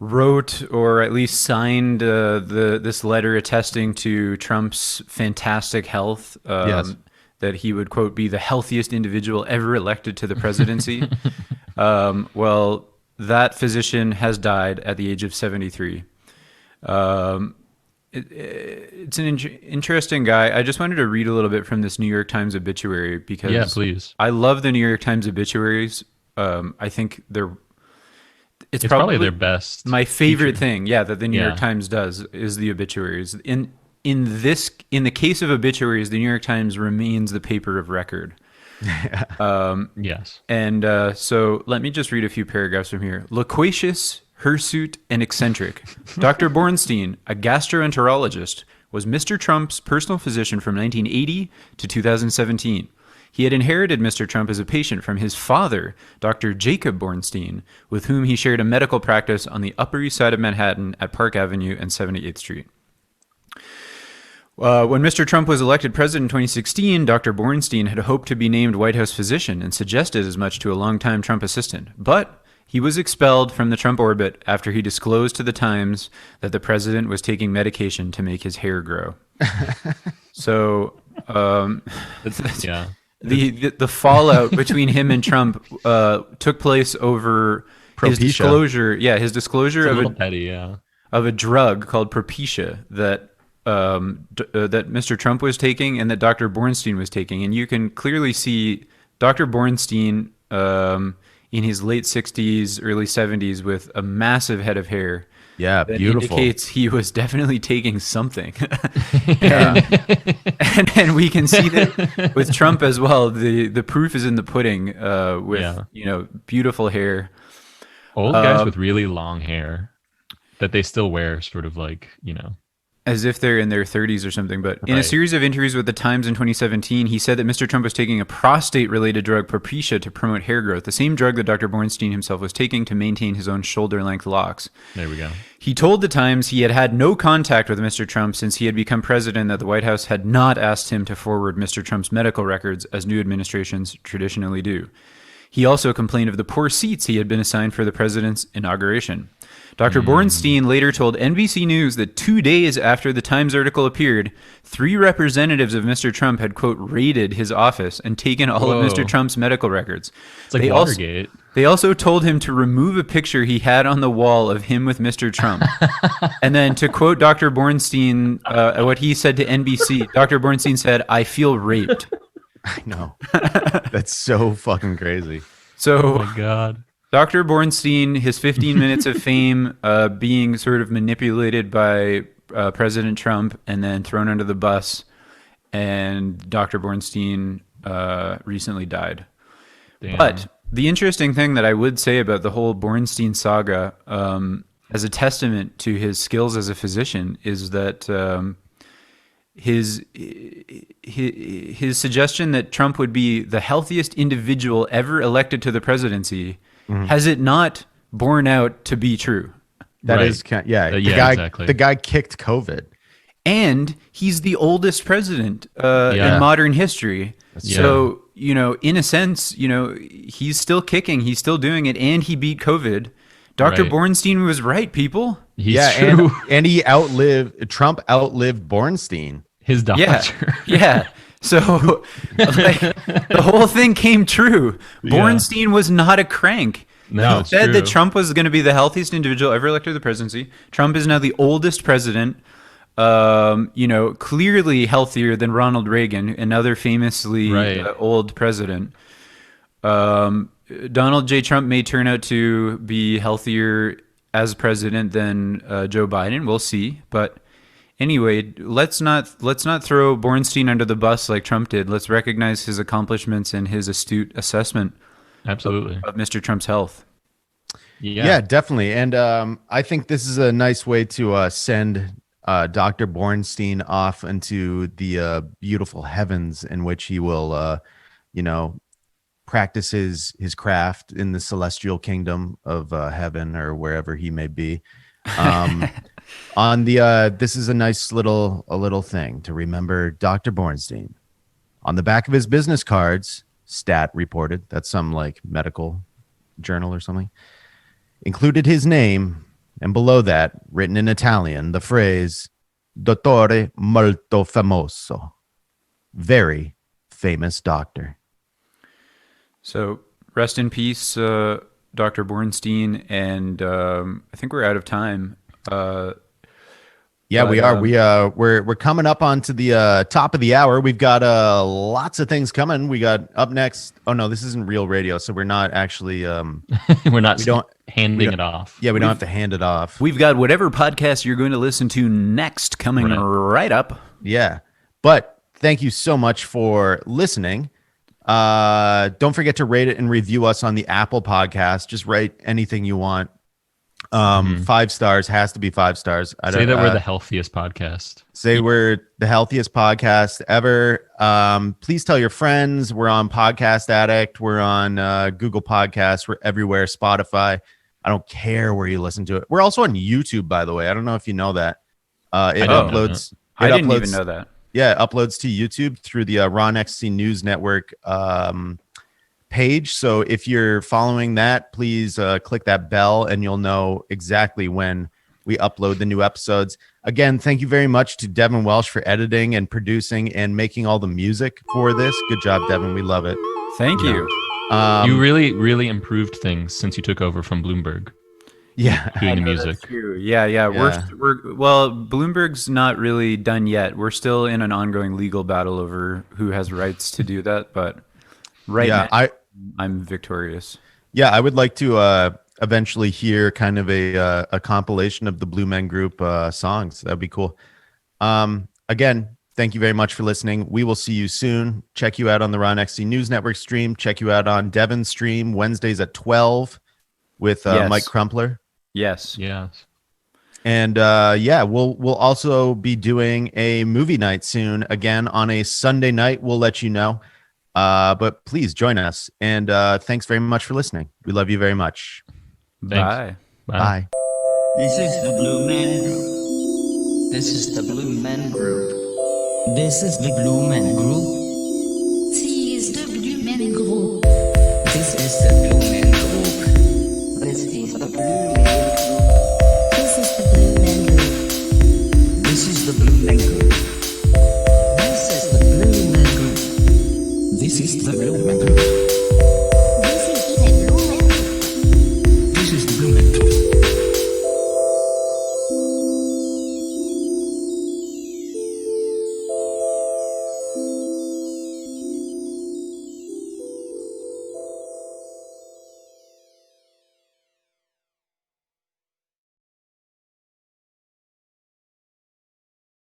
wrote or at least signed this letter attesting to Trump's fantastic health. Yes. That he would, quote, be the healthiest individual ever elected to the presidency. Well, that physician has died at the age of 73. It's an interesting guy. I just wanted to read a little bit from this New York Times obituary because please. I love the New York Times obituaries. I think it's probably their best. My favorite thing, that the New York Yeah. Times does is the obituaries. In the case of obituaries, the New York Times remains the paper of record. Yes. And so let me just read a few paragraphs from here. Loquacious, hirsute, and eccentric, Dr. Bornstein, a gastroenterologist, was Mr. Trump's personal physician from 1980 to 2017. He had inherited Mr. Trump as a patient from his father, Dr. Jacob Bornstein, with whom he shared a medical practice on the Upper East Side of Manhattan at Park Avenue and 78th Street. When Mr. Trump was elected president in 2016, Dr. Bornstein had hoped to be named White House physician and suggested as much to a longtime Trump assistant. But he was expelled from the Trump orbit after he disclosed to the Times that the president was taking medication to make his hair grow. So, Yeah. the fallout between him and Trump took place over his Propecia. disclosure It's a of little petty, yeah. of a drug called Propecia that that Mr. Trump was taking and that Dr. Bornstein was taking. And you can clearly see Dr. Bornstein in his late 60s, early 70s with a massive head of hair. Yeah, That beautiful. indicates he was definitely taking something. and we can see that with Trump as well. The proof is in the pudding with, beautiful hair. Old guys with really long hair that they still wear, sort of like, As if they're in their 30s or something. But in a Right. series of interviews with the Times in 2017, he said that Mr. Trump was taking a prostate-related drug, Propecia, to promote hair growth, the same drug that Dr. Bornstein himself was taking to maintain his own shoulder-length locks. There we go. He told the Times he had had no contact with Mr. Trump since he had become president, that the White House had not asked him to forward Mr. Trump's medical records, as new administrations traditionally do. He also complained of the poor seats he had been assigned for the president's inauguration. Dr. Bornstein later told NBC News that 2 days after the Times article appeared, 3 representatives of Mr. Trump had, quote, raided his office and taken all of Mr. Trump's medical records. It's like Watergate. They also told him to remove a picture he had on the wall of him with Mr. Trump. And then to quote Dr. Bornstein, what he said to NBC, Dr. Bornstein said, "I feel raped." I know. That's so fucking crazy. So, Oh my God. Dr. Bornstein, his 15 minutes of fame being sort of manipulated by President Trump and then thrown under the bus, and Dr. Bornstein recently died. Damn. But the interesting thing that I would say about the whole Bornstein saga, as a testament to his skills as a physician, is that his suggestion that Trump would be the healthiest individual ever elected to the presidency, has it not borne out to be true? That Right. is kind the yeah, guy exactly. the guy kicked COVID. And he's the oldest president Yeah. in modern history. Yeah. So, in a sense, he's still kicking, he's still doing it, and he beat COVID. Dr. Right. Bornstein was right, people. He's true. and Trump outlived Bornstein. His doctor. Yeah. So the whole thing came true. Bornstein was not a crank. No, He it's said true. that Trump was going to be the healthiest individual ever elected to the presidency. Trump is now the oldest president, clearly healthier than Ronald Reagan, another famously Right. old president. Donald J. Trump may turn out to be healthier as president than Joe Biden. We'll see. But anyway, let's not throw Bornstein under the bus like Trump did. Let's recognize his accomplishments and his astute assessment Absolutely. of Mr. Trump's health. Yeah, definitely. And I think this is a nice way to send Dr. Bornstein off into the beautiful heavens in which he will, practice his craft in the celestial kingdom of heaven or wherever he may be. On the this is a nice little thing to remember Dr. Bornstein. On the back of his business cards, Stat reported, that's some like medical journal or something, included his name, and below that, written in Italian, the phrase Dottore molto famoso, very famous doctor. So rest in peace, Dr. Bornstein, and I think we're out of time. Yeah, we are. We're coming up onto the top of the hour. We've got lots of things coming. We got up next. Oh no, this isn't real radio, so we're not actually. we don't handing it off. Yeah, we don't have to hand it off. We've got whatever podcast you're going to listen to next coming right up. Yeah, but thank you so much for listening. Don't forget to rate it and review us on the Apple Podcast. Just write anything you want. 5 stars, has to be 5 stars. Say that we're the healthiest podcast. Say we're the healthiest podcast ever. Please tell your friends. We're on Podcast Addict. We're on Google Podcasts. We're everywhere. Spotify. I don't care where you listen to it. We're also on YouTube, by the way. I don't know if you know that. It uploads. I didn't even know that. Yeah, it uploads to YouTube through the Ron XC News Network page. So if you're following that, please click that bell and you'll know exactly when we upload the new episodes. Again, thank you very much to Devin Welsh for editing and producing and making all the music for this. Good job, Devin. We love it. Thank you. You really improved things since you took over from Bloomberg. Yeah, doing the music. That's true. Yeah. We're well, Bloomberg's not really done yet. We're still in an ongoing legal battle over who has rights to do that, but now I'm victorious. Yeah, I would like to eventually hear kind of a compilation of the Blue Men Group songs. That'd be cool. Again, thank you very much for listening. We will see you soon. Check you out on the Ron XC News Network stream. Check you out on Devin's stream Wednesdays at 12 with Mike Crumpler. Yes. And we'll also be doing a movie night soon. Again, on a Sunday night, we'll let you know. But please join us. And thanks very much for listening. We love you very much. Bye. Bye. This is the Blue Men Group. This is the Blue Men Group. This is the Blue Men Group.